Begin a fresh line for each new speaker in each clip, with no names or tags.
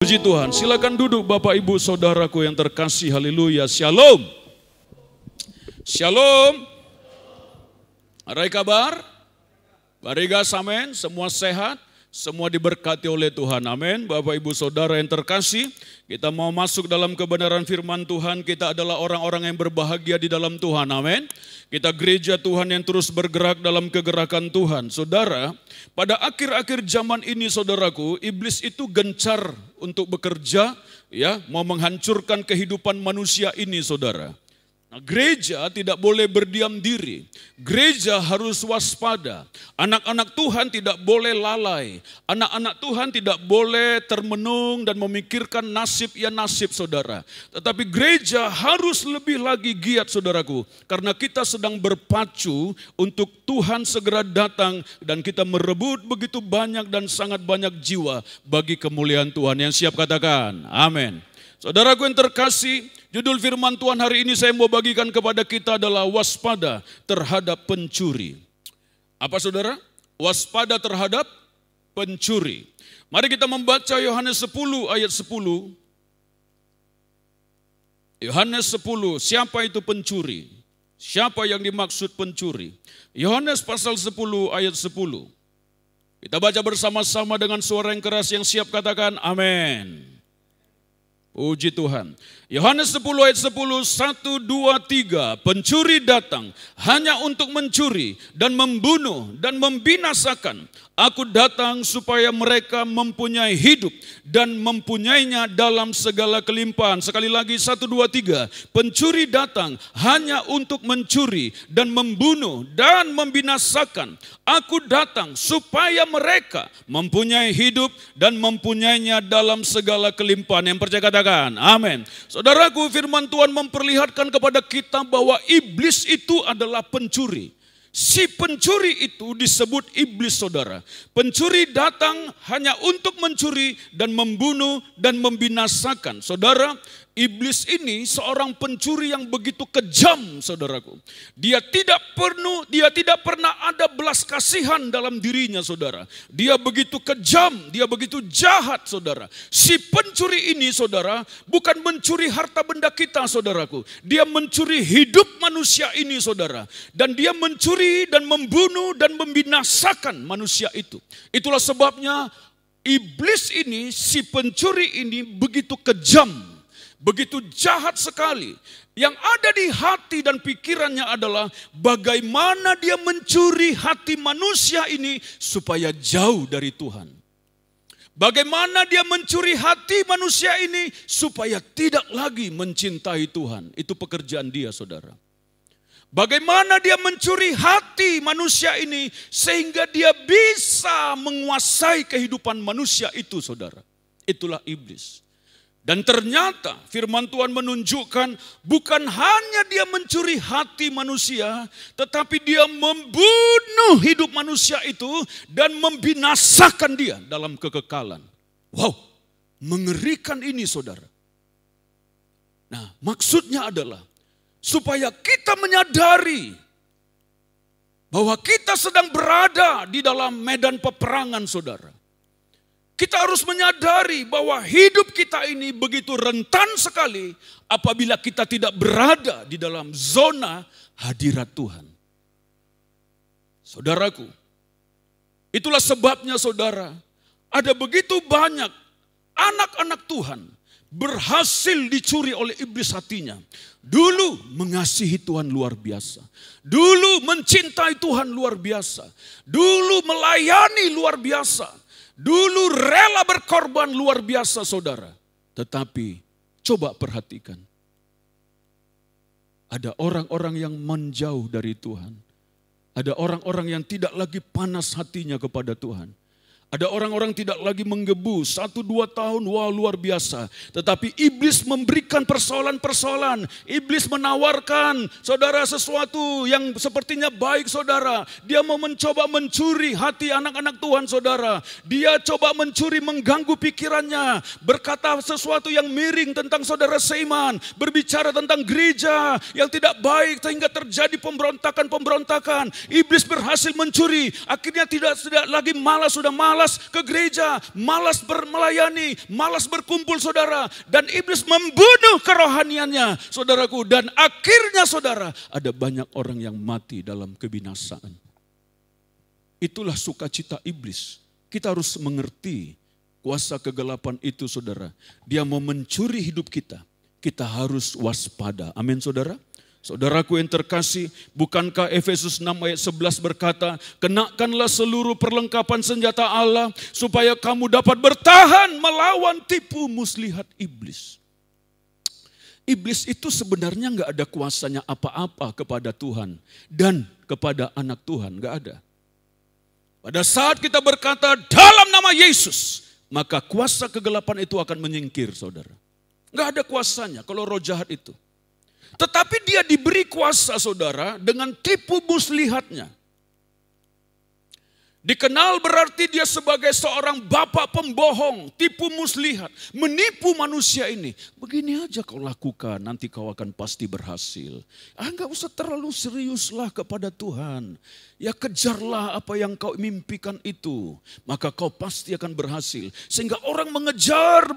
Puji Tuhan, silakan duduk Bapak Ibu Saudaraku yang terkasih, haleluya, shalom. Shalom. Ada kabar? Barigas, amin, semua sehat, semua diberkati oleh Tuhan, amin. Bapak Ibu Saudara yang terkasih, kita mau masuk dalam kebenaran firman Tuhan. Kita adalah orang-orang yang berbahagia di dalam Tuhan, amin. Kita gereja Tuhan yang terus bergerak dalam kegerakan Tuhan. Saudara, pada akhir-akhir zaman ini saudaraku, iblis itu gencar untuk bekerja, ya, mau menghancurkan kehidupan manusia ini, saudara. Nah, gereja tidak boleh berdiam diri. Gereja harus waspada. Anak-anak Tuhan tidak boleh lalai. Anak-anak Tuhan tidak boleh termenung dan memikirkan nasib ya nasib, saudara. Tetapi gereja harus lebih lagi giat, saudaraku. Karena kita sedang berpacu untuk Tuhan segera datang dan kita merebut begitu banyak dan sangat banyak jiwa bagi kemuliaan Tuhan. Yang siap katakan, amin. Saudaraku yang terkasih, judul firman Tuhan hari ini saya mau bagikan kepada kita adalah waspada terhadap pencuri. Apa saudara? Waspada terhadap pencuri. Mari kita membaca Yohanes 10 ayat 10. Yohanes 10, siapa itu pencuri? Siapa yang dimaksud pencuri? Yohanes pasal 10 ayat 10. Kita baca bersama-sama dengan suara yang keras, yang siap katakan amin. Puji Tuhan. Yohanes 10 ayat 10, 1, 2, 3. Pencuri datang hanya untuk mencuri dan membunuh dan membinasakan. Aku datang supaya mereka mempunyai hidup dan mempunyainya dalam segala kelimpahan. Sekali lagi 1, 2, 3. Pencuri datang hanya untuk mencuri dan membunuh dan membinasakan. Aku datang supaya mereka mempunyai hidup dan mempunyainya dalam segala kelimpahan. Yang percaya katakan, amin. Saudaraku, firman Tuhan memperlihatkan kepada kita bahwa iblis itu adalah pencuri. Si pencuri itu disebut iblis, saudara. Pencuri datang hanya untuk mencuri dan membunuh dan membinasakan. Saudara, iblis ini seorang pencuri yang begitu kejam, saudaraku. Dia tidak pernah ada belas kasihan dalam dirinya, saudara. Dia begitu kejam, dia begitu jahat, saudara. Si pencuri ini, saudara, bukan mencuri harta benda kita, saudaraku. Dia mencuri hidup manusia ini, saudara. Dan dia mencuri dan membunuh dan membinasakan manusia itu. Itulah sebabnya iblis ini, si pencuri ini begitu kejam, begitu jahat sekali. Yang ada di hati dan pikirannya adalah bagaimana dia mencuri hati manusia ini supaya jauh dari Tuhan. Bagaimana dia mencuri hati manusia ini supaya tidak lagi mencintai Tuhan. Itu pekerjaan dia, saudara. Bagaimana dia mencuri hati manusia ini sehingga dia bisa menguasai kehidupan manusia itu, saudara. Itulah iblis. Dan ternyata firman Tuhan menunjukkan bukan hanya dia mencuri hati manusia, tetapi dia membunuh hidup manusia itu dan membinasakan dia dalam kekekalan. Wow, mengerikan ini, saudara. Nah, maksudnya adalah supaya kita menyadari bahwa kita sedang berada di dalam medan peperangan, saudara. Kita harus menyadari bahwa hidup kita ini begitu rentan sekali apabila kita tidak berada di dalam zona hadirat Tuhan. Saudaraku, itulah sebabnya, saudara, ada begitu banyak anak-anak Tuhan berhasil dicuri oleh iblis hatinya. Dulu mengasihi Tuhan luar biasa. Dulu mencintai Tuhan luar biasa. Dulu melayani luar biasa. Dulu rela berkorban luar biasa, saudara. Tetapi coba perhatikan. Ada orang-orang yang menjauh dari Tuhan. Ada orang-orang yang tidak lagi panas hatinya kepada Tuhan. Ada orang-orang tidak lagi menggebu 1-2 tahun, wah luar biasa. Tetapi iblis memberikan persoalan-persoalan. Iblis menawarkan, saudara, sesuatu yang sepertinya baik, saudara. Dia mau mencoba mencuri hati anak-anak Tuhan, saudara. Dia coba mencuri, mengganggu pikirannya. Berkata sesuatu yang miring tentang saudara seiman. Berbicara tentang gereja yang tidak baik sehingga terjadi pemberontakan-pemberontakan. Iblis berhasil mencuri. Akhirnya tidak lagi malas, sudah malas. malas ke gereja, malas melayani, malas berkumpul saudara. Dan iblis membunuh kerohaniannya saudaraku. Dan akhirnya saudara, ada banyak orang yang mati dalam kebinasaan. Itulah sukacita iblis. Kita harus mengerti kuasa kegelapan itu saudara. Dia mau mencuri hidup kita. Kita harus waspada. Amin saudara. Saudaraku yang terkasih, bukankah Efesus 6 ayat 11 berkata, kenakanlah seluruh perlengkapan senjata Allah supaya kamu dapat bertahan melawan tipu muslihat iblis. Iblis itu sebenarnya enggak ada kuasanya apa-apa kepada Tuhan dan kepada anak Tuhan, enggak ada. Pada saat kita berkata dalam nama Yesus, maka kuasa kegelapan itu akan menyingkir saudara. Enggak ada kuasanya kalau roh jahat itu. Tetapi dia diberi kuasa saudara dengan tipu muslihatnya. Dikenal berarti dia sebagai seorang bapak pembohong, tipu muslihat, menipu manusia ini. Begini aja kau lakukan, nanti kau akan pasti berhasil. Enggak usah terlalu seriuslah kepada Tuhan. Ya kejarlah apa yang kau mimpikan itu, maka kau pasti akan berhasil. Sehingga orang mengejar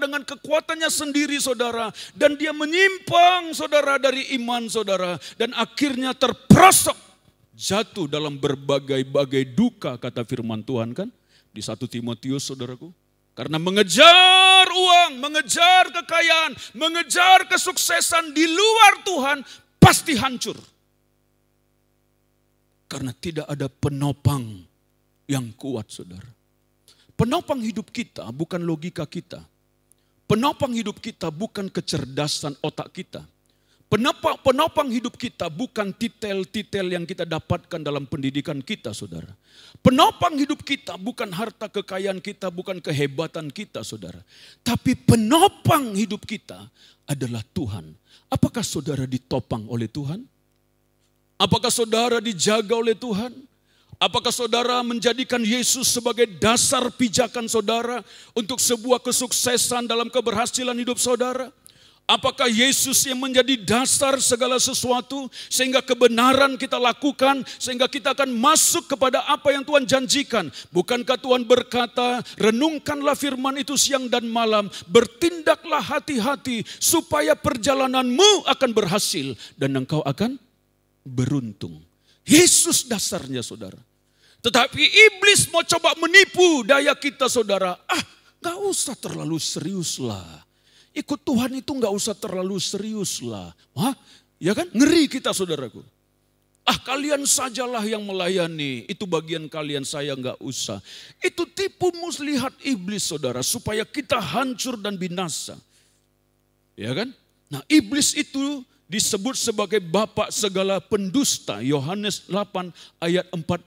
dengan kekuatannya sendiri saudara. Dan dia menyimpang saudara dari iman saudara. Dan akhirnya terperosok. Jatuh dalam berbagai-bagai duka kata firman Tuhan kan. Di 1 Timotius saudaraku. Karena mengejar uang, mengejar kekayaan, mengejar kesuksesan di luar Tuhan pasti hancur. Karena tidak ada penopang yang kuat saudara. Penopang hidup kita bukan logika kita. Penopang hidup kita bukan kecerdasan otak kita. Penopang hidup kita bukan titel-titel yang kita dapatkan dalam pendidikan kita saudara. Penopang hidup kita bukan harta kekayaan kita, bukan kehebatan kita saudara. Tapi penopang hidup kita adalah Tuhan. Apakah saudara ditopang oleh Tuhan? Apakah saudara dijaga oleh Tuhan? Apakah saudara menjadikan Yesus sebagai dasar pijakan saudara untuk sebuah kesuksesan dalam keberhasilan hidup saudara? Apakah Yesus yang menjadi dasar segala sesuatu sehingga kebenaran kita lakukan, sehingga kita akan masuk kepada apa yang Tuhan janjikan? Bukankah Tuhan berkata, renungkanlah firman itu siang dan malam, bertindaklah hati-hati supaya perjalananmu akan berhasil dan engkau akan beruntung. Yesus dasarnya saudara. Tetapi iblis mau coba menipu daya kita saudara. Gak usah terlalu serius lah. Ikut Tuhan itu gak usah terlalu serius lah. Ya kan? Ngeri kita saudaraku. Kalian sajalah yang melayani. Itu bagian kalian, saya gak usah. Itu tipu muslihat iblis saudara. Supaya kita hancur dan binasa. Ya kan? Nah iblis itu disebut sebagai bapak segala pendusta. Yohanes 8 ayat 44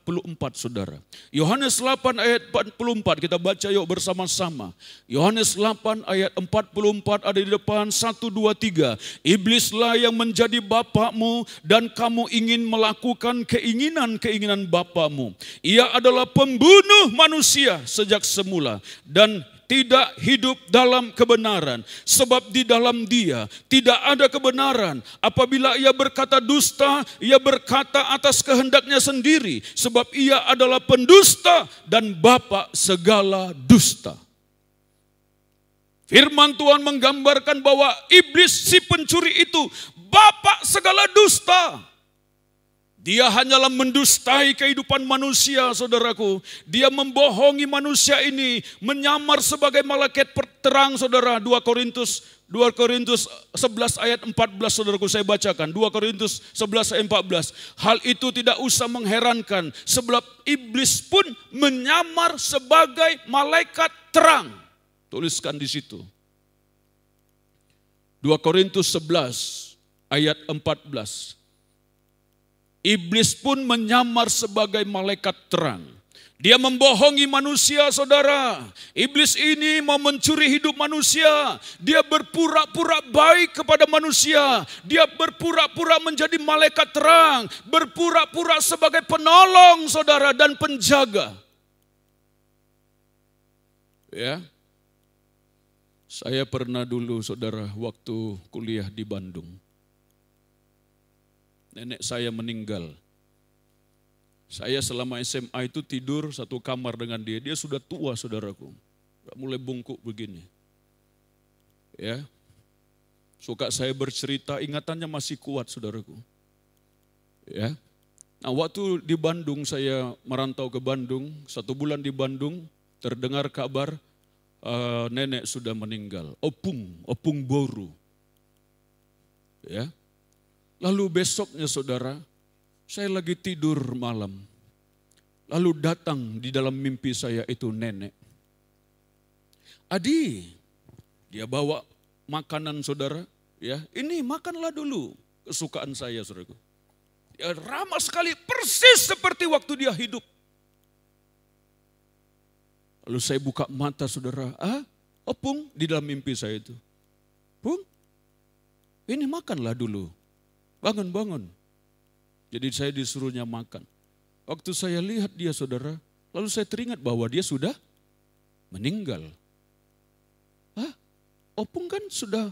saudara. Yohanes 8 ayat 44 kita baca yuk bersama-sama. Yohanes 8 ayat 44 ada di depan 1, 2, 3. Iblislah yang menjadi bapakmu dan kamu ingin melakukan keinginan-keinginan bapakmu. Ia adalah pembunuh manusia sejak semula dan tidak hidup dalam kebenaran, sebab di dalam dia tidak ada kebenaran. Apabila ia berkata dusta, ia berkata atas kehendaknya sendiri, sebab ia adalah pendusta dan bapa segala dusta. Firman Tuhan menggambarkan bahwa iblis si pencuri itu bapa segala dusta. Dia hanyalah mendustai kehidupan manusia saudaraku. Dia membohongi manusia ini. Menyamar sebagai malaikat terang saudara. 2 Korintus 11 ayat 14 saudaraku saya bacakan. 2 Korintus 11 ayat 14. Hal itu tidak usah mengherankan. Sebab iblis pun menyamar sebagai malaikat terang. Tuliskan di situ. 2 Korintus 11 ayat 14. Iblis pun menyamar sebagai malaikat terang. Dia membohongi manusia saudara. Iblis ini mau mencuri hidup manusia. Dia berpura-pura baik kepada manusia. Dia berpura-pura menjadi malaikat terang. Berpura-pura sebagai penolong saudara dan penjaga. Ya. Saya pernah dulu saudara waktu kuliah di Bandung. Nenek saya meninggal. Saya selama SMA itu tidur satu kamar dengan dia. Dia sudah tua, saudaraku. Mulai bungkuk begini. Ya. Suka saya bercerita, ingatannya masih kuat, saudaraku. Ya. Nah, waktu di Bandung, saya merantau ke Bandung, 1 bulan di Bandung, terdengar kabar nenek sudah meninggal. Opung Boru. Ya. Lalu besoknya saudara, saya lagi tidur malam. Lalu datang di dalam mimpi saya itu nenek. Adi, dia bawa makanan saudara. Ya, ini makanlah dulu, kesukaan saya saudaraku. Ya, ramah sekali, persis seperti waktu dia hidup. Lalu saya buka mata saudara, Opung di dalam mimpi saya itu. Pung, ini makanlah dulu, bangun. Jadi saya disuruhnya makan. Waktu saya lihat dia saudara, lalu saya teringat bahwa dia sudah meninggal. Opung kan sudah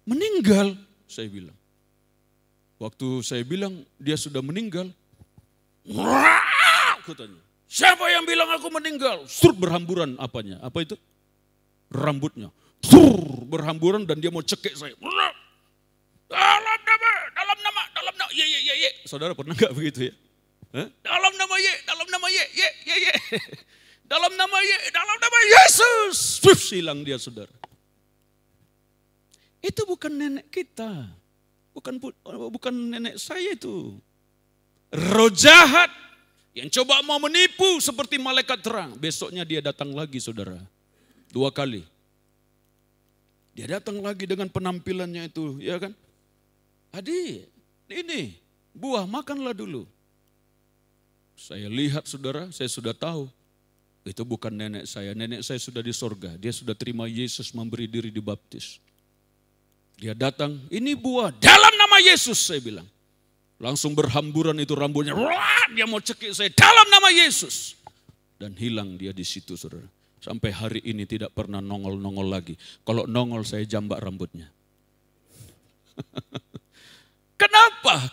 meninggal, saya bilang. Waktu saya bilang dia sudah meninggal, aku tanya, siapa yang bilang aku meninggal? Berhamburan apanya? Apa itu? Rambutnya. Berhamburan dan dia mau cekik saya. Dalam nama. Ye. Saudara pernah enggak begitu ya? Dalam nama ye. Dalam nama Yesus. Hilang dia saudara. Itu bukan nenek kita. Bukan nenek saya itu. Roh jahat yang coba mau menipu seperti malaikat terang. Besoknya dia datang lagi saudara. 2 kali. Dia datang lagi dengan penampilannya itu, ya kan? Adi, ini buah makanlah dulu. Saya lihat saudara, saya sudah tahu. Itu bukan nenek saya. Nenek saya sudah di sorga. Dia sudah terima Yesus, memberi diri dibaptis. Dia datang, ini buah dalam nama Yesus saya bilang. Langsung berhamburan itu rambutnya. Dia mau cekik saya dalam nama Yesus. Dan hilang dia di situ saudara. Sampai hari ini tidak pernah nongol-nongol lagi. Kalau nongol saya jambak rambutnya. Kenapa?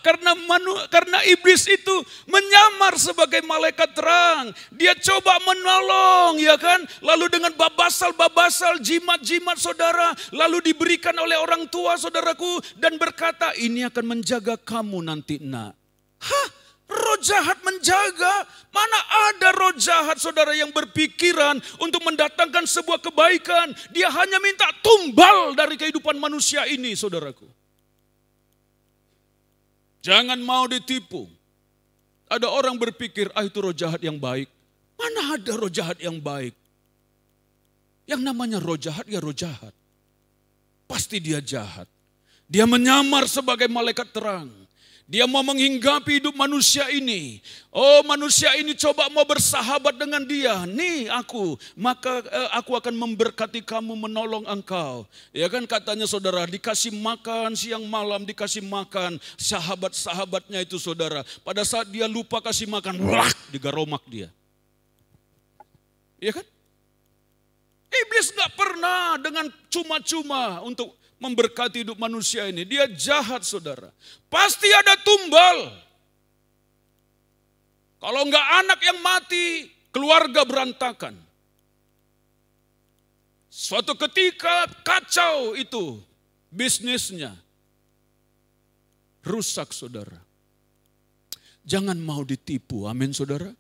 Karena iblis itu menyamar sebagai malaikat terang. Dia coba menolong, ya kan? Lalu dengan babasal, jimat-jimat saudara. Lalu diberikan oleh orang tua saudaraku. Dan berkata, ini akan menjaga kamu nanti nak. Roh jahat menjaga? Mana ada roh jahat saudara yang berpikiran untuk mendatangkan sebuah kebaikan. Dia hanya minta tumbal dari kehidupan manusia ini saudaraku. Jangan mau ditipu. Ada orang berpikir, itu roh jahat yang baik. Mana ada roh jahat yang baik? Yang namanya roh jahat, ya roh jahat. Pasti dia jahat. Dia menyamar sebagai malaikat terang. Dia mau menghinggapi hidup manusia ini. Oh, manusia ini coba mau bersahabat dengan dia. Nih aku, maka aku akan memberkati kamu, menolong engkau. Ya kan katanya saudara, dikasih makan siang malam, dikasih makan sahabat-sahabatnya itu saudara. Pada saat dia lupa kasih makan, digaromak dia. Ya kan? Iblis gak pernah dengan cuma-cuma untuk memberkati hidup manusia ini. Dia jahat saudara. Pasti ada tumbal. Kalau enggak anak yang mati, keluarga berantakan. Suatu ketika kacau itu bisnisnya. Rusak saudara. Jangan mau ditipu, amin saudara.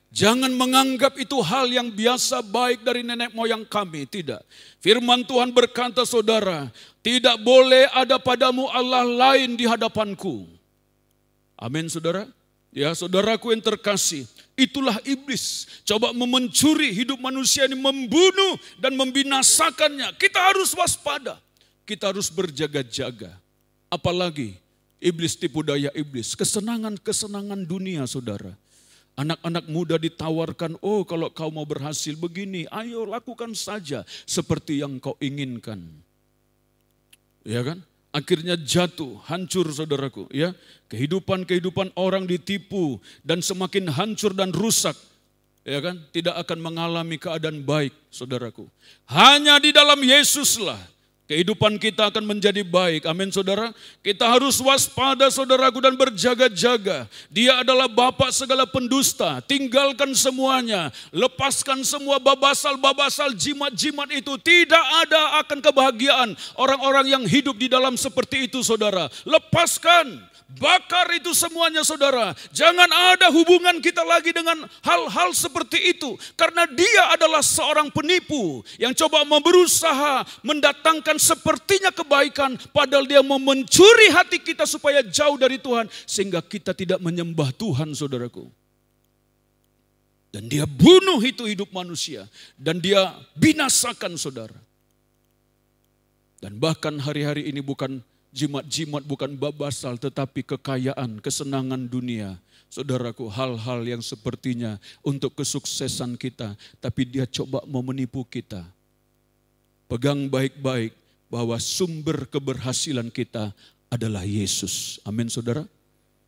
Jangan menganggap itu hal yang biasa baik dari nenek moyang kami. Tidak. Firman Tuhan berkata saudara, tidak boleh ada padamu Allah lain di hadapanku. Amin saudara. Ya saudaraku yang terkasih, itulah iblis. Coba memencuri hidup manusia ini, membunuh dan membinasakannya. Kita harus waspada. Kita harus berjaga-jaga. Apalagi iblis tipu daya iblis. Kesenangan-kesenangan dunia saudara. Anak-anak muda ditawarkan, oh kalau kau mau berhasil begini, ayo lakukan saja seperti yang kau inginkan. Ya kan? Akhirnya jatuh, hancur saudaraku. Ya, kehidupan orang ditipu dan semakin hancur dan rusak. Ya kan? Tidak akan mengalami keadaan baik saudaraku. Hanya di dalam Yesuslah kehidupan kita akan menjadi baik. Amin saudara. Kita harus waspada saudaraku dan berjaga-jaga. Dia adalah Bapa segala pendusta. Tinggalkan semuanya. Lepaskan semua babasal-babasal, jimat-jimat itu. Tidak ada akan kebahagiaan orang-orang yang hidup di dalam seperti itu saudara. Lepaskan. Bakar itu semuanya saudara. Jangan ada hubungan kita lagi dengan hal-hal seperti itu. Karena dia adalah seorang penipu yang coba berusaha mendatangkan sepertinya kebaikan. Padahal dia mau mencuri hati kita supaya jauh dari Tuhan. Sehingga kita tidak menyembah Tuhan saudaraku. Dan dia bunuh itu hidup manusia. Dan dia binasakan saudara. Dan bahkan hari-hari ini bukan jimat-jimat, bukan babasal, tetapi kekayaan, kesenangan dunia. Saudaraku, hal-hal yang sepertinya untuk kesuksesan kita, tapi dia coba mau menipu kita. Pegang baik-baik bahwa sumber keberhasilan kita adalah Yesus. Amin saudara.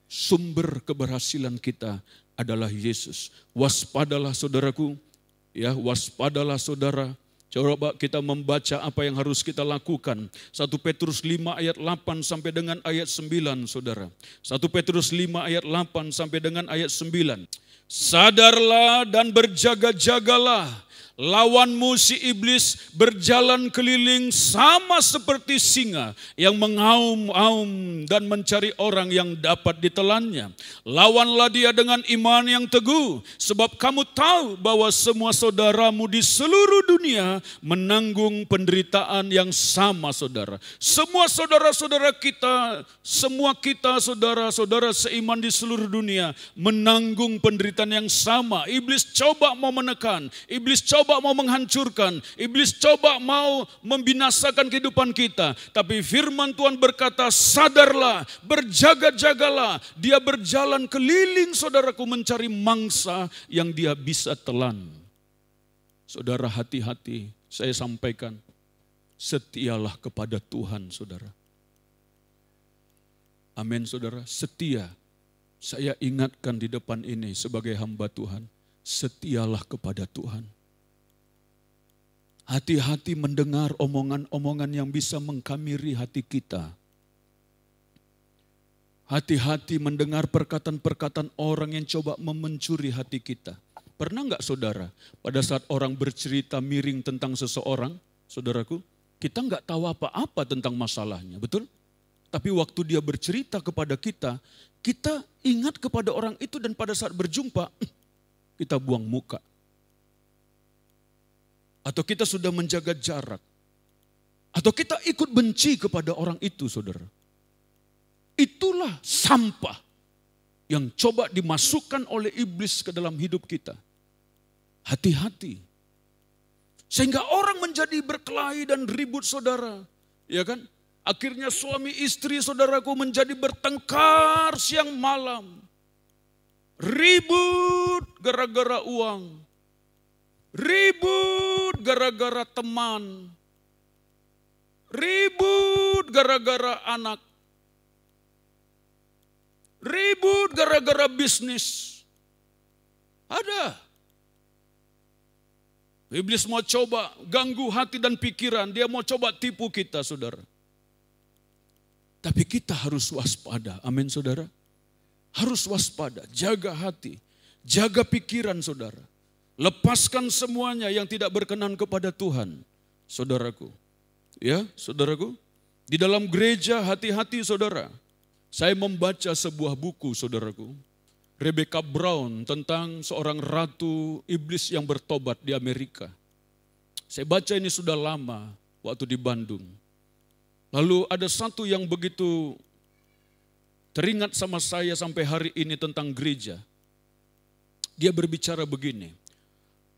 Sumber keberhasilan kita adalah Yesus. Waspadalah saudaraku, ya waspadalah saudara. Coba kita membaca apa yang harus kita lakukan. 1 Petrus 5 ayat 8 sampai dengan ayat 9 saudara. 1 Petrus 5 ayat 8 sampai dengan ayat 9. Sadarlah dan berjaga-jagalah. Lawanmu si iblis berjalan keliling sama seperti singa yang mengaum-aum dan mencari orang yang dapat ditelannya. Lawanlah dia dengan iman yang teguh, sebab kamu tahu bahwa semua saudaramu di seluruh dunia menanggung penderitaan yang sama saudara. Semua saudara-saudara kita, semua kita saudara-saudara seiman di seluruh dunia menanggung penderitaan yang sama. Iblis coba mau menekan, iblis coba mau menghancurkan, iblis coba mau membinasakan kehidupan kita. Tapi firman Tuhan berkata, sadarlah, berjaga-jagalah. Dia berjalan keliling saudaraku mencari mangsa yang dia bisa telan. Saudara hati-hati, saya sampaikan, setialah kepada Tuhan saudara. Amin saudara, setia. Saya ingatkan di depan ini sebagai hamba Tuhan, setialah kepada Tuhan. Hati-hati mendengar omongan-omongan yang bisa mengkamiri hati kita. Hati-hati mendengar perkataan-perkataan orang yang coba memencuri hati kita. Pernah enggak saudara, pada saat orang bercerita miring tentang seseorang, saudaraku, kita enggak tahu apa-apa tentang masalahnya, betul? Tapi waktu dia bercerita kepada kita, kita ingat kepada orang itu dan pada saat berjumpa, kita buang muka. Atau kita sudah menjaga jarak. Atau kita ikut benci kepada orang itu saudara. Itulah sampah yang coba dimasukkan oleh iblis ke dalam hidup kita. Hati-hati. Sehingga orang menjadi berkelahi dan ribut saudara. Ya kan? Akhirnya suami istri saudaraku menjadi bertengkar siang malam. Ribut gara-gara uang. Ribut gara-gara teman. Ribut gara-gara anak. Ribut gara-gara bisnis. Ada. Iblis mau coba ganggu hati dan pikiran. Dia mau coba tipu kita saudara. Tapi kita harus waspada. Amin saudara. Harus waspada. Jaga hati. Jaga pikiran saudara. Lepaskan semuanya yang tidak berkenan kepada Tuhan, saudaraku. Ya, saudaraku. Di dalam gereja hati-hati saudara. Saya membaca sebuah buku saudaraku. Rebecca Brown tentang seorang ratu iblis yang bertobat di Amerika. Saya baca ini sudah lama waktu di Bandung. Lalu ada satu yang begitu teringat sama saya sampai hari ini tentang gereja. Dia berbicara begini.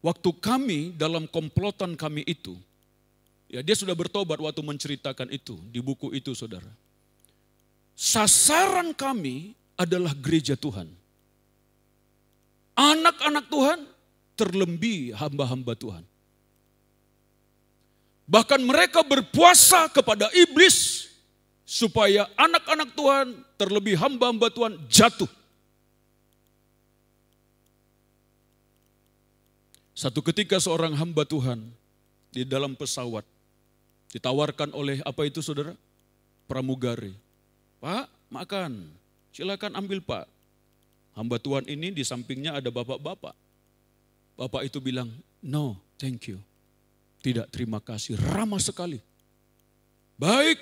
Waktu kami dalam komplotan kami itu, ya dia sudah bertobat waktu menceritakan itu di buku itu saudara. Sasaran kami adalah gereja Tuhan. Anak-anak Tuhan terlebih hamba-hamba Tuhan. Bahkan mereka berpuasa kepada iblis supaya anak-anak Tuhan terlebih hamba-hamba Tuhan jatuh. Satu ketika seorang hamba Tuhan di dalam pesawat, Ditawarkan oleh apa itu saudara? Pramugari. Pak, makan. Silakan ambil Pak. Hamba Tuhan ini di sampingnya ada bapak-bapak. Bapak itu bilang, no, thank you. Tidak, terima kasih. Ramah sekali. Baik,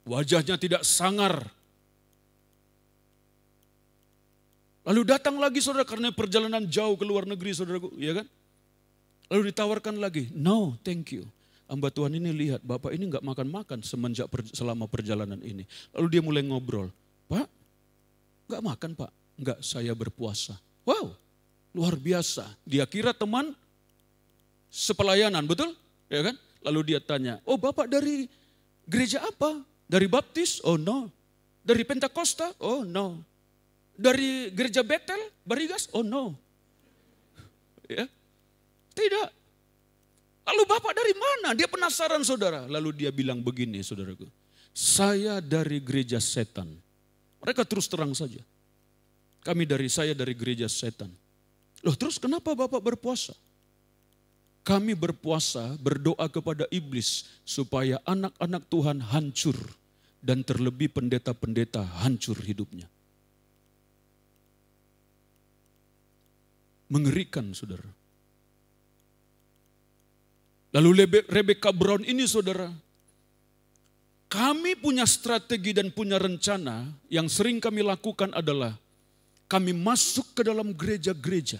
wajahnya tidak sangar. Lalu datang lagi saudara karena perjalanan jauh ke luar negeri saudaraku, ya kan? Lalu ditawarkan lagi, no, thank you. Hamba Tuhan ini lihat, Bapak ini enggak makan-makan selama perjalanan ini. Lalu dia mulai ngobrol, Pak, enggak makan Pak? Enggak, saya berpuasa. Wow, luar biasa. Dia kira teman sepelayanan, betul? Ya kan? Lalu dia tanya, oh Bapak dari gereja apa? Dari Baptis? Oh no. Dari Pentakosta? Oh no. Dari gereja Betel, Barigas? Oh no. Ya. Tidak. Lalu Bapak dari mana? Dia penasaran saudara. Lalu dia bilang begini saudaraku. Saya dari gereja setan. Mereka terus terang saja. Saya dari gereja setan. Loh terus kenapa Bapak berpuasa? Kami berpuasa berdoa kepada iblis supaya anak-anak Tuhan hancur. Dan terlebih pendeta-pendeta hancur hidupnya. Mengerikan saudara. Lalu Rebecca Brown ini saudara. Kami punya strategi dan punya rencana yang sering kami lakukan adalah kami masuk ke dalam gereja-gereja.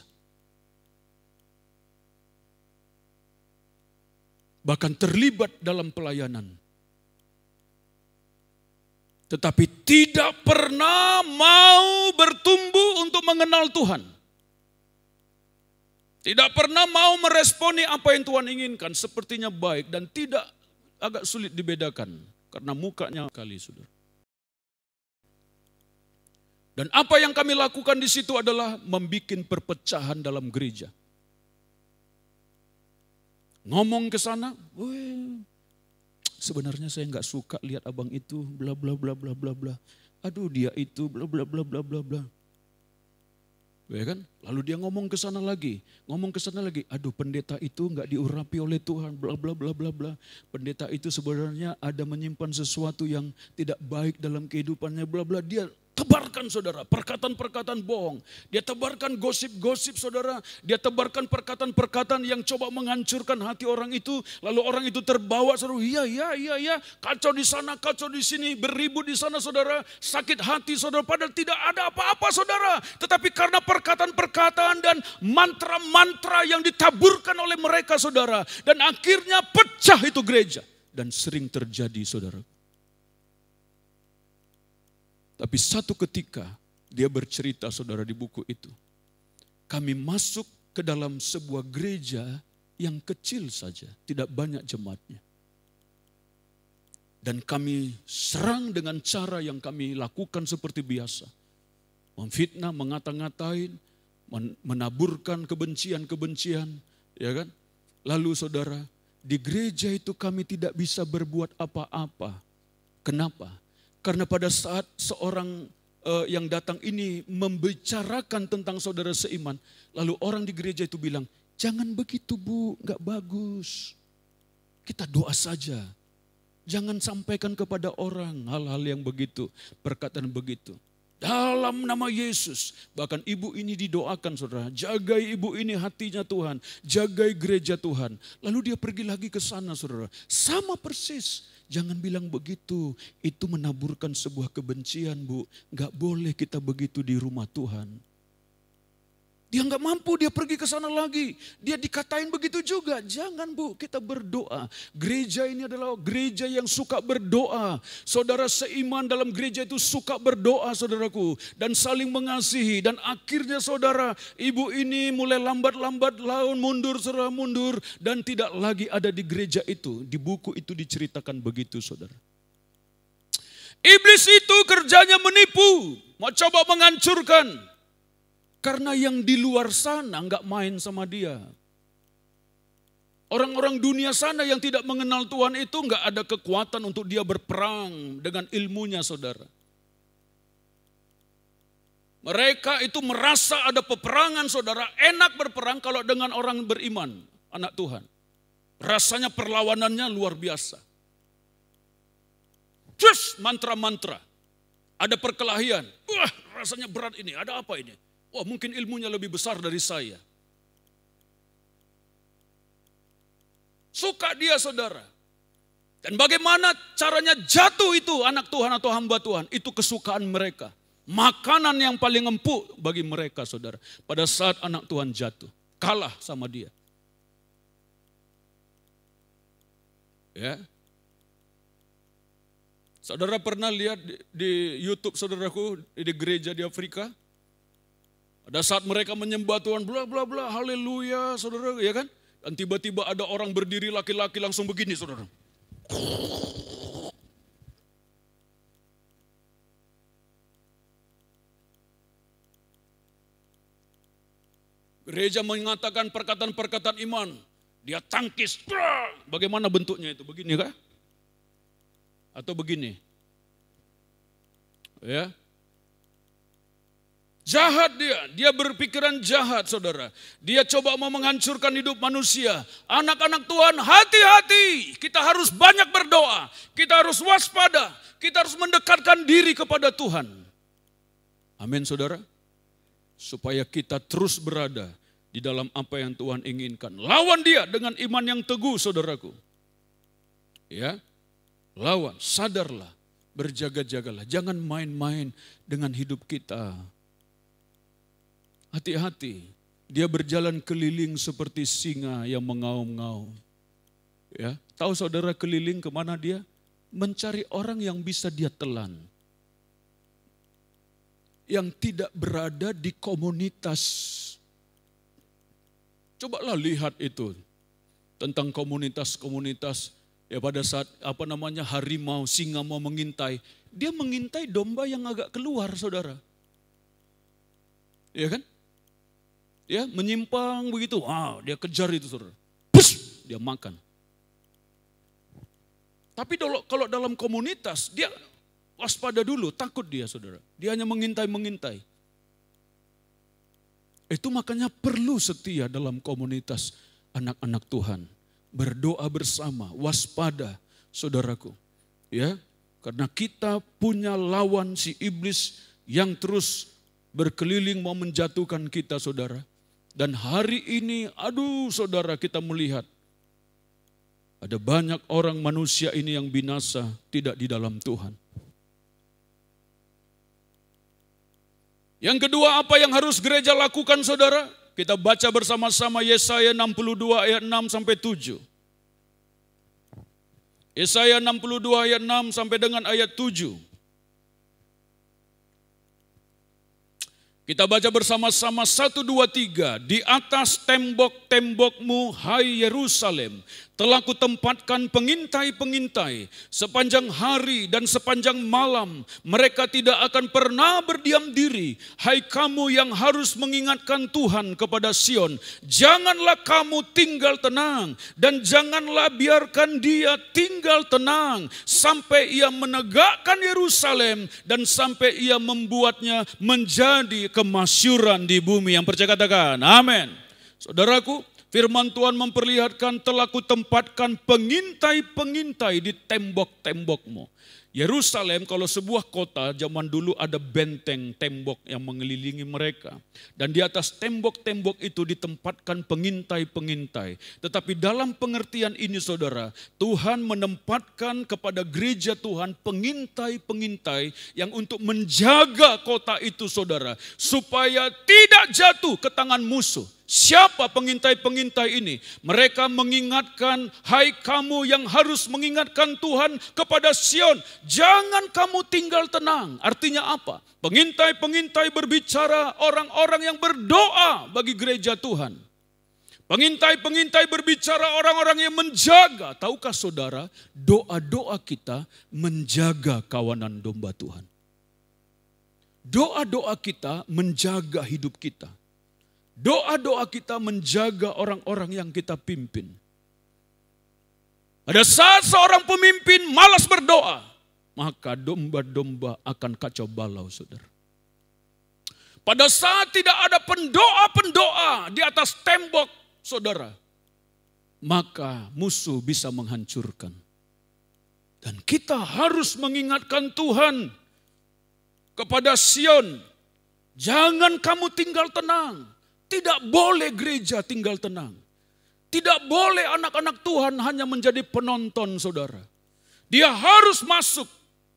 Bahkan terlibat dalam pelayanan. Tetapi tidak pernah mau bertumbuh untuk mengenal Tuhan. Tidak pernah mau meresponi apa yang Tuhan inginkan. Sepertinya baik dan tidak agak sulit dibedakan. Karena mukanya kali saudara. Dan apa yang kami lakukan di situ adalah membuat perpecahan dalam gereja. Ngomong ke sana, sebenarnya saya nggak suka lihat abang itu, bla bla bla bla bla bla. Aduh dia itu, bla bla bla bla bla bla. Ya kan? Lalu dia ngomong ke sana lagi. Aduh pendeta itu nggak diurapi oleh Tuhan, bla bla bla bla bla. Pendeta itu sebenarnya ada menyimpan sesuatu yang tidak baik dalam kehidupannya, bla bla. Dia tebarkan saudara, perkataan-perkataan bohong. Dia tebarkan gosip-gosip saudara. Dia tebarkan perkataan-perkataan yang coba menghancurkan hati orang itu. Lalu orang itu terbawa saudara, iya. Kacau di sana, kacau di sini, beribut di sana saudara. Sakit hati saudara, padahal tidak ada apa-apa saudara. Tetapi karena perkataan-perkataan dan mantra-mantra yang ditaburkan oleh mereka saudara. Dan akhirnya pecah itu gereja. Dan sering terjadi saudara. Tapi satu ketika dia bercerita saudara di buku itu. Kami masuk ke dalam sebuah gereja yang kecil saja. Tidak banyak jemaatnya. Dan kami serang dengan cara yang kami lakukan seperti biasa. Memfitnah, mengata-ngatain, menaburkan kebencian-kebencian. Ya kan? Lalu saudara, di gereja itu kami tidak bisa berbuat apa-apa. Kenapa? Karena pada saat seorang yang datang ini membicarakan tentang saudara seiman. Lalu orang di gereja itu bilang, jangan begitu Bu, gak bagus. Kita doa saja. Jangan sampaikan kepada orang hal-hal yang begitu, perkataan begitu. Dalam nama Yesus, bahkan ibu ini didoakan saudara, jagai ibu ini hatinya Tuhan, jagai gereja Tuhan. Lalu dia pergi lagi ke sana saudara, sama persis. Jangan bilang begitu, itu menaburkan sebuah kebencian Bu. Gak boleh kita begitu di rumah Tuhan. Dia gak mampu, dia pergi ke sana lagi. Dia dikatain begitu juga. Jangan Bu, kita berdoa. Gereja ini adalah gereja yang suka berdoa. Saudara seiman dalam gereja itu suka berdoa saudaraku. Dan saling mengasihi. Dan akhirnya saudara, ibu ini mulai lambat-lambat laun mundur, saudara mundur. Dan tidak lagi ada di gereja itu. Di buku itu diceritakan begitu saudara. Iblis itu kerjanya menipu. Mau coba menghancurkan. Karena yang di luar sana enggak main sama dia. Orang-orang dunia sana yang tidak mengenal Tuhan itu enggak ada kekuatan untuk dia berperang dengan ilmunya saudara. Mereka itu merasa ada peperangan saudara, enak berperang kalau dengan orang beriman, anak Tuhan. Rasanya perlawanannya luar biasa. Terus mantra-mantra. Ada perkelahian. Wah, rasanya berat ini. Ada apa ini? Wah, mungkin ilmunya lebih besar dari saya. Suka dia, saudara. Dan bagaimana caranya jatuh itu anak Tuhan atau hamba Tuhan? Itu kesukaan mereka. Makanan yang paling empuk bagi mereka, saudara. Pada saat anak Tuhan jatuh. Kalah sama dia. Ya. Saudara pernah lihat di YouTube saudaraku di gereja di Afrika? Ada saat mereka menyembah Tuhan, bla bla bla, haleluya, saudara, ya kan? Dan tiba-tiba ada orang berdiri laki-laki langsung begini, saudara. Gereja mengatakan perkataan-perkataan iman, dia tangkis, bagaimana bentuknya itu? Begini kah? Atau begini? Ya. Jahat dia berpikiran jahat, saudara. Dia coba mau menghancurkan hidup manusia. Anak-anak Tuhan, hati-hati. Kita harus banyak berdoa. Kita harus waspada. Kita harus mendekatkan diri kepada Tuhan. Amin, saudara. Supaya kita terus berada di dalam apa yang Tuhan inginkan. Lawan dia dengan iman yang teguh, saudaraku. Ya. Lawan, sadarlah, berjaga-jagalah. Jangan main-main dengan hidup kita. Hati-hati, dia berjalan keliling seperti singa yang mengaum-ngaum. Ya, tahu saudara keliling kemana dia? Mencari orang yang bisa dia telan. Yang tidak berada di komunitas. Cobalah lihat itu. Tentang komunitas-komunitas. Ya pada saat harimau, singa mau mengintai. Dia mengintai domba yang agak keluar, saudara. Ya kan? Ya, menyimpang begitu. Dia kejar itu, saudara. Push, dia makan. Tapi kalau dalam komunitas, dia waspada dulu, takut dia, saudara. Dia hanya mengintai. Itu makanya perlu setia dalam komunitas anak-anak Tuhan. Berdoa bersama, waspada, saudaraku. Ya, karena kita punya lawan si iblis yang terus berkeliling mau menjatuhkan kita, saudara. Dan hari ini, saudara, kita melihat ada banyak orang manusia ini yang binasa tidak di dalam Tuhan. Yang kedua, apa yang harus gereja lakukan, saudara? Kita baca bersama-sama Yesaya 62 ayat 6 sampai 7. Yesaya 62 ayat 6 sampai dengan ayat 7. Kita baca bersama-sama 1, 2, 3. Di atas tembok-tembokmu, hai Yerusalem, telah kutempatkan pengintai-pengintai sepanjang hari dan sepanjang malam. Mereka tidak akan pernah berdiam diri. Hai kamu yang harus mengingatkan Tuhan kepada Sion, janganlah kamu tinggal tenang dan janganlah biarkan dia tinggal tenang sampai ia menegakkan Yerusalem dan sampai ia membuatnya menjadi kemasyuran di bumi. Yang percaya katakan amin. Saudaraku, firman Tuhan memperlihatkan telah kutempatkan pengintai-pengintai di tembok-tembokmu. Yerusalem kalau sebuah kota zaman dulu ada benteng tembok yang mengelilingi mereka. Dan di atas tembok-tembok itu ditempatkan pengintai-pengintai. Tetapi dalam pengertian ini, saudara, Tuhan menempatkan kepada gereja Tuhan pengintai-pengintai yang untuk menjaga kota itu, saudara. Supaya tidak jatuh ke tangan musuh. Siapa pengintai-pengintai ini? Mereka mengingatkan, hai kamu yang harus mengingatkan Tuhan kepada Sion, jangan kamu tinggal tenang. Artinya apa? Pengintai-pengintai berbicara orang-orang yang berdoa bagi gereja Tuhan. Pengintai-pengintai berbicara orang-orang yang menjaga. Tahukah saudara, doa-doa kita menjaga kawanan domba Tuhan. Doa-doa kita menjaga hidup kita. Doa-doa kita menjaga orang-orang yang kita pimpin. Pada saat seorang pemimpin malas berdoa, maka domba-domba akan kacau balau, saudara. Pada saat tidak ada pendoa-pendoa di atas tembok, saudara, maka musuh bisa menghancurkan. Dan kita harus mengingatkan Tuhan kepada Sion. Jangan kamu tinggal tenang. Tidak boleh gereja tinggal tenang. Tidak boleh anak-anak Tuhan hanya menjadi penonton, saudara. Dia harus masuk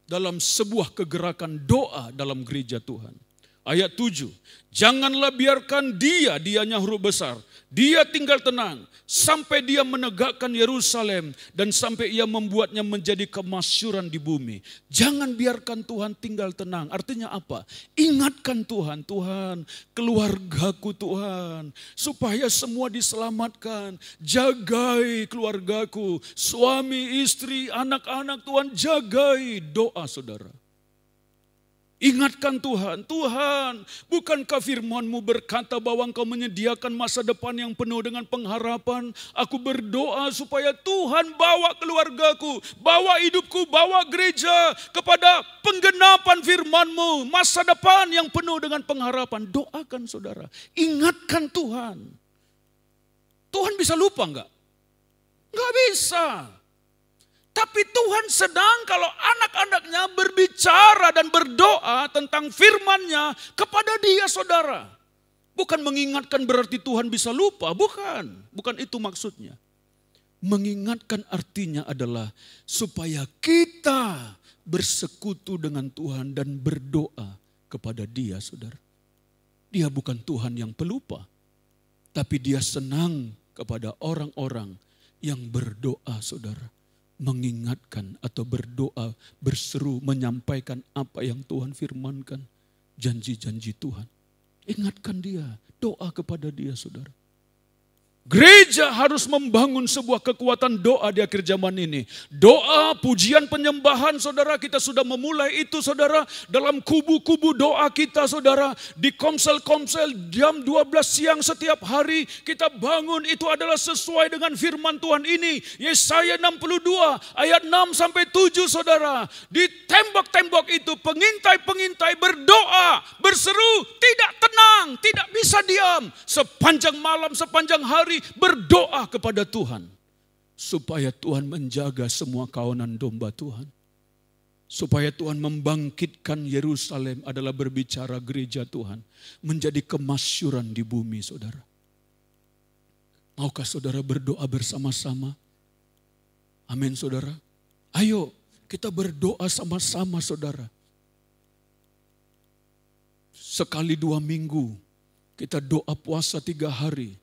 dalam sebuah kegerakan doa dalam gereja Tuhan. Ayat 7, janganlah biarkan dianya huruf besar, dia tinggal tenang sampai dia menegakkan Yerusalem dan sampai ia membuatnya menjadi kemasyuran di bumi. Jangan biarkan Tuhan tinggal tenang. Artinya apa? Ingatkan Tuhan, Tuhan, keluargaku Tuhan, supaya semua diselamatkan. Jagai keluargaku, suami, istri, anak-anak Tuhan, jagai. Doa saudara. Ingatkan Tuhan, Tuhan, bukankah firman-Mu berkata bahwa Engkau menyediakan masa depan yang penuh dengan pengharapan? Aku berdoa supaya Tuhan bawa keluargaku, bawa hidupku, bawa gereja kepada penggenapan firman-Mu, masa depan yang penuh dengan pengharapan. Doakan saudara, ingatkan Tuhan. Tuhan bisa lupa enggak? Enggak bisa. Tapi Tuhan sedang kalau anak-anaknya berbicara dan berdoa tentang firman-Nya kepada dia saudara. Bukan mengingatkan berarti Tuhan bisa lupa, bukan. Bukan itu maksudnya. Mengingatkan artinya adalah supaya kita bersekutu dengan Tuhan dan berdoa kepada dia saudara. Dia bukan Tuhan yang pelupa. Tapi dia senang kepada orang-orang yang berdoa saudara. Mengingatkan atau berdoa, berseru, menyampaikan apa yang Tuhan firmankan. Janji-janji Tuhan. Ingatkan dia, doa kepada dia saudara. Gereja harus membangun sebuah kekuatan doa di akhir zaman ini. Doa, pujian, penyembahan saudara, kita sudah memulai itu saudara. Dalam kubu-kubu doa kita saudara. Di komsel-komsel jam 12 siang setiap hari kita bangun, itu adalah sesuai dengan firman Tuhan ini. Yesaya 62 ayat 6 sampai 7 saudara. Di tembok-tembok itu pengintai-pengintai berdoa, berseru, tidak tenang, tidak bisa diam. Sepanjang malam, sepanjang hari berdoa kepada Tuhan supaya Tuhan menjaga semua kawanan domba Tuhan, supaya Tuhan membangkitkan Yerusalem adalah berbicara gereja Tuhan menjadi kemasyuran di bumi saudara. Maukah saudara berdoa bersama-sama? Amin saudara. Ayo kita berdoa sama-sama saudara. Sekali 2 minggu kita doa puasa 3 hari.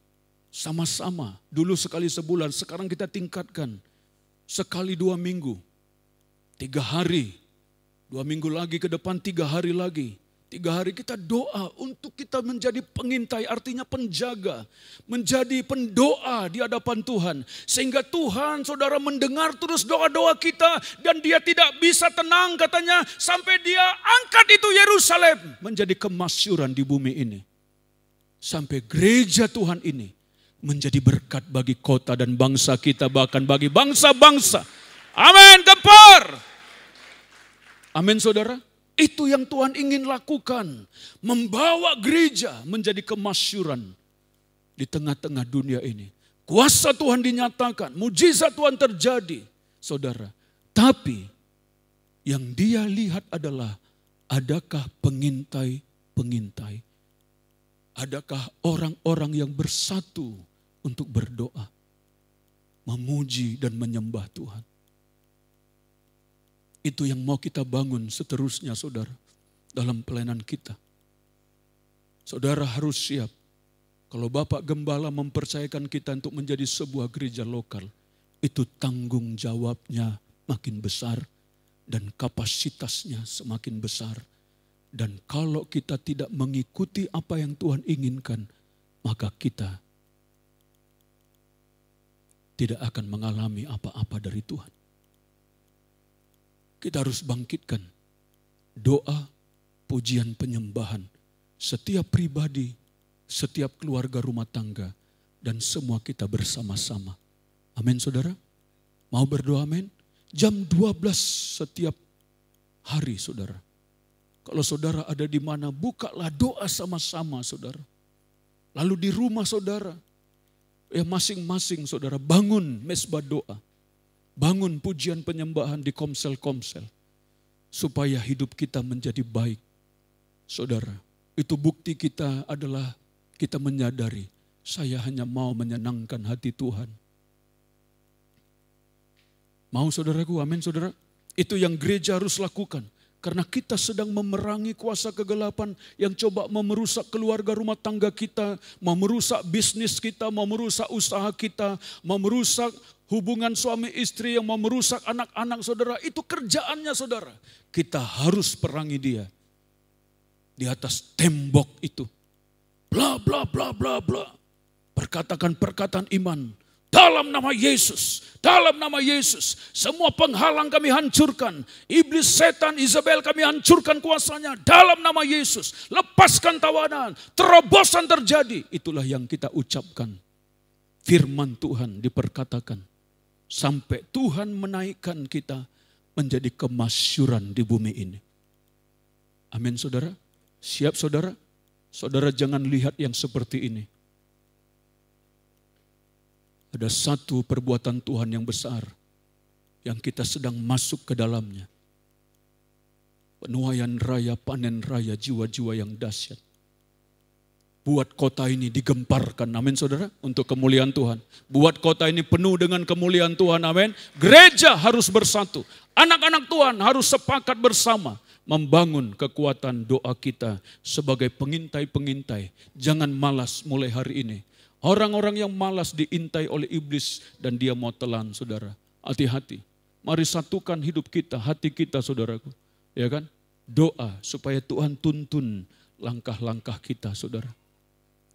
Sama-sama, dulu sekali sebulan, sekarang kita tingkatkan. Sekali 2 minggu, 3 hari, 2 minggu lagi ke depan 3 hari lagi. 3 hari kita doa untuk kita menjadi pengintai, artinya penjaga. Menjadi pendoa di hadapan Tuhan. Sehingga Tuhan saudara mendengar terus doa-doa kita. Dan dia tidak bisa tenang katanya sampai dia angkat itu Yerusalem menjadi kemasyuran di bumi ini. Sampai gereja Tuhan ini menjadi berkat bagi kota dan bangsa kita, bahkan bagi bangsa-bangsa. Amin, gempar. Amin saudara. Itu yang Tuhan ingin lakukan. Membawa gereja menjadi kemasyuran di tengah-tengah dunia ini. Kuasa Tuhan dinyatakan, mujizat Tuhan terjadi saudara. Tapi yang dia lihat adalah adakah pengintai-pengintai? Adakah orang-orang yang bersatu untuk berdoa, memuji dan menyembah Tuhan? Itu yang mau kita bangun seterusnya saudara, dalam pelayanan kita. Saudara harus siap. Kalau Bapak Gembala mempercayakan kita untuk menjadi sebuah gereja lokal, itu tanggung jawabnya makin besar dan kapasitasnya semakin besar. Dan kalau kita tidak mengikuti apa yang Tuhan inginkan, maka kita tidak akan mengalami apa-apa dari Tuhan. Kita harus bangkitkan doa, pujian, penyembahan. Setiap pribadi, setiap keluarga rumah tangga, dan semua kita bersama-sama. Amin saudara? Mau berdoa amin? Jam 12 setiap hari saudara. Kalau saudara ada di mana, bukalah doa sama-sama saudara. Lalu di rumah saudara, ya masing-masing saudara bangun mesbah doa. Bangun pujian penyembahan di komsel-komsel. Supaya hidup kita menjadi baik. Saudara, itu bukti kita adalah kita menyadari, saya hanya mau menyenangkan hati Tuhan. Mau saudaraku, amin saudara? Itu yang gereja harus lakukan. Karena kita sedang memerangi kuasa kegelapan yang coba merusak keluarga rumah tangga kita, mau merusak bisnis kita, mau merusak usaha kita, mau merusak hubungan suami istri, yang mau merusak anak-anak saudara. Itu kerjaannya saudara. Kita harus perangi dia. Di atas tembok itu. Bla bla bla bla bla. Perkatakan perkataan iman. Dalam nama Yesus, dalam nama Yesus, semua penghalang kami hancurkan. Iblis, setan, Isabel kami hancurkan kuasanya. Dalam nama Yesus, lepaskan tawanan, terobosan terjadi. Itulah yang kita ucapkan. Firman Tuhan diperkatakan. Sampai Tuhan menaikkan kita menjadi kemasyuran di bumi ini. Amin saudara. Siap saudara? Saudara jangan lihat yang seperti ini. Ada satu perbuatan Tuhan yang besar yang kita sedang masuk ke dalamnya. Penuaian raya, panen raya, jiwa-jiwa yang dahsyat. Buat kota ini digemparkan, amin saudara, untuk kemuliaan Tuhan. Buat kota ini penuh dengan kemuliaan Tuhan, amin. Gereja harus bersatu. Anak-anak Tuhan harus sepakat bersama. Membangun kekuatan doa kita sebagai pengintai-pengintai. Jangan malas mulai hari ini. Orang-orang yang malas diintai oleh iblis dan dia mau telan saudara. Hati-hati. Mari satukan hidup kita, hati kita saudaraku. Ya kan? Doa supaya Tuhan tuntun langkah-langkah kita saudara.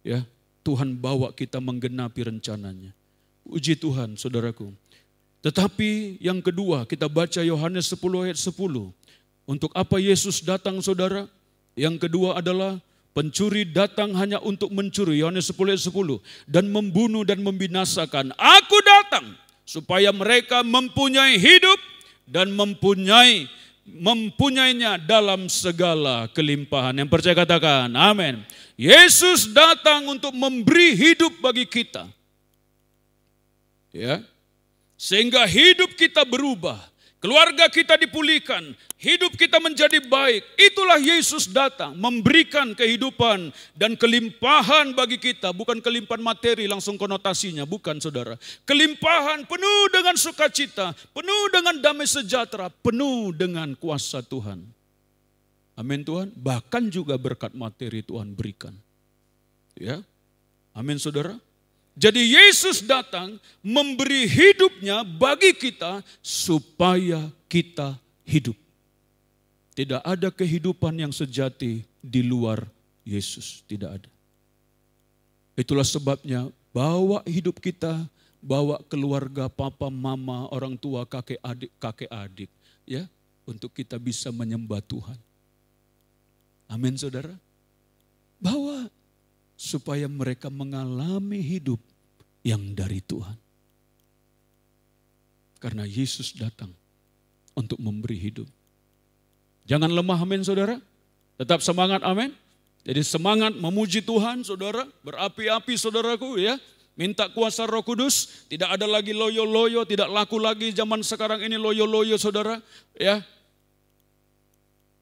Ya, Tuhan bawa kita menggenapi rencananya. Puji Tuhan saudaraku. Tetapi yang kedua kita baca Yohanes 10 ayat 10. Untuk apa Yesus datang saudara? Yang kedua adalah pencuri datang hanya untuk mencuri, Yohanes 10 ayat 10, dan membunuh dan membinasakan. Aku datang supaya mereka mempunyai hidup dan mempunyainya dalam segala kelimpahan. Yang percaya katakan, amin. Yesus datang untuk memberi hidup bagi kita. Ya. Sehingga hidup kita berubah. Keluarga kita dipulihkan, hidup kita menjadi baik. Itulah Yesus datang, memberikan kehidupan dan kelimpahan bagi kita. Bukan kelimpahan materi langsung konotasinya, bukan saudara. Kelimpahan penuh dengan sukacita, penuh dengan damai sejahtera, penuh dengan kuasa Tuhan. Amin Tuhan, bahkan juga berkat materi Tuhan berikan. Ya, amin saudara. Jadi Yesus datang memberi hidupnya bagi kita supaya kita hidup. Tidak ada kehidupan yang sejati di luar Yesus, tidak ada. Itulah sebabnya bawa hidup kita, bawa keluarga, papa, mama, orang tua, kakek adik, ya, untuk kita bisa menyembah Tuhan. Amin saudara. Bawa supaya mereka mengalami hidup yang dari Tuhan. Karena Yesus datang untuk memberi hidup. Jangan lemah, amin saudara. Tetap semangat, amin. Jadi semangat memuji Tuhan saudara. Berapi-api saudaraku ya. Minta kuasa Roh Kudus. Tidak ada lagi loyo-loyo. Tidak laku lagi zaman sekarang ini loyo-loyo saudara. Ya.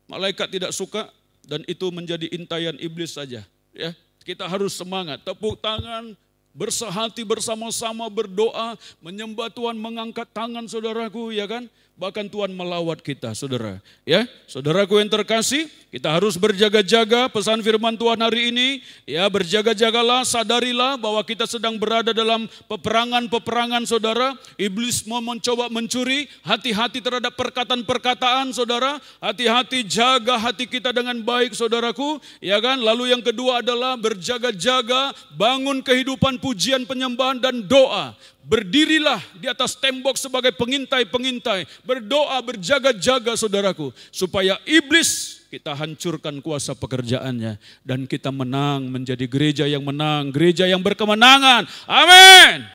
Malaikat tidak suka dan itu menjadi intaian iblis saja. Ya. Kita harus semangat, tepuk tangan, bersehati bersama-sama berdoa, menyembah Tuhan, mengangkat tangan saudaraku, ya kan? Bahkan Tuhan melawat kita, saudara. Ya, saudaraku yang terkasih, kita harus berjaga-jaga. Pesan firman Tuhan hari ini, ya berjaga-jagalah, sadarilah bahwa kita sedang berada dalam peperangan-peperangan, saudara. Iblis mau mencoba mencuri, hati-hati terhadap perkataan-perkataan, saudara. Hati-hati jaga hati kita dengan baik, saudaraku. Ya kan? Lalu yang kedua adalah berjaga-jaga, bangun kehidupan pujian, penyembahan dan doa. Berdirilah di atas tembok sebagai pengintai-pengintai. Berdoa, berjaga-jaga saudaraku. Supaya iblis kita hancurkan kuasa pekerjaannya. Dan kita menang menjadi gereja yang menang. Gereja yang berkemenangan. Amin.